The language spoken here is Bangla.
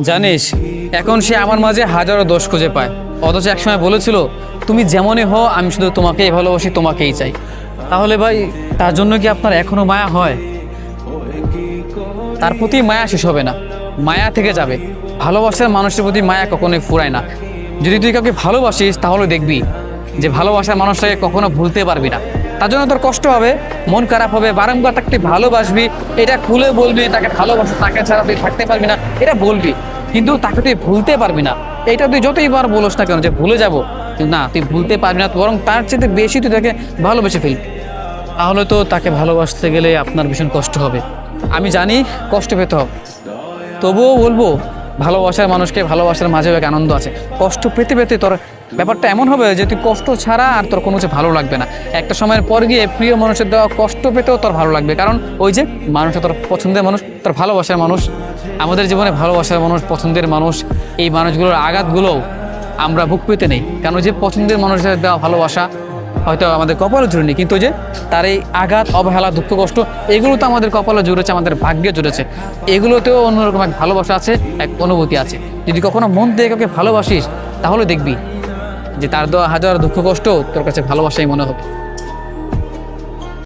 জানিস, এখন সে আমার মাঝে হাজারো দোষ খুঁজে পায়, অথচ একসময় বলেছিল তুমি যেমনই হও আমি শুধু তোমাকেই ভালোবাসি, তোমাকেই চাই। তাহলে ভাই, তার জন্য কি আপনার এখনো মায়া হয়? তার প্রতি মায়া শেষ হবে না, মায়া থেকে যাবে। ভালোবাসার মানুষের প্রতি মায়া কখনোই ফুরায় না। যদি তুই কাউকে ভালোবাসিস তাহলে দেখবি যে ভালোবাসার মানুষটাকে কখনো ভুলতে পারবি না। তার জন্য তোর কষ্ট হবে, মন খারাপ হবে, বারংবার তাকে ভালোবাসবি, এটা খুলে বলবি তাকে ভালোবাসো, তাকে ছাড়া তুই থাকতে পারবি না, এটা বলবি, কিন্তু তাকে তুই ভুলতে পারবি না। এটা তুই যতইবার বলিস না কেন যে ভুলে যাবো, না, তুই ভুলতে পারবি না, বরং তার চেয়ে বেশি তুই তাকে ভালোবেসে ফেলবি। তাহলে তো তাকে ভালোবাসতে গেলে আপনার ভীষণ কষ্ট হবে। আমি জানি কষ্ট পেতে হবে, তবুও বলবো ভালোবাসার মানুষকে ভালোবাসার মাঝেও এক আনন্দ আছে। কষ্ট পেতে পেতে তোর ব্যাপারটা এমন হবে যে তুই কষ্ট ছাড়া আর তোর কোনো কিছু ভালো লাগবে না। একটা সময়ের পর গিয়ে প্রিয় মানুষের দেওয়া কষ্ট পেতেও তোর ভালো লাগবে, কারণ ওই যে মানুষটা তোর পছন্দের মানুষ, তোর ভালোবাসার মানুষ। আমাদের জীবনে ভালোবাসার মানুষ, পছন্দের মানুষ, এই মানুষগুলোর আঘাতগুলোও আমরা ভুগ পেতে নেই, কারণ যে পছন্দের মানুষের দেওয়া ভালোবাসা হয়তো আমাদের কপালে জুড়েনি, কিন্তু যে তার এই আঘাত, অবহেলা, দুঃখ, কষ্ট, এগুলো তো আমাদের কপালে জুড়েছে, আমাদের ভাগ্যে জুড়েছে। এগুলোতেও অন্যরকম এক ভালোবাসা আছে, এক অনুভূতি আছে। যদি কখনো মন থেকে কাউকে ভালোবাসিস তাহলে দেখবি যে তার দেওয়া হাজার দুঃখ কষ্ট তোর কাছে ভালোবাসাই মনে হবে।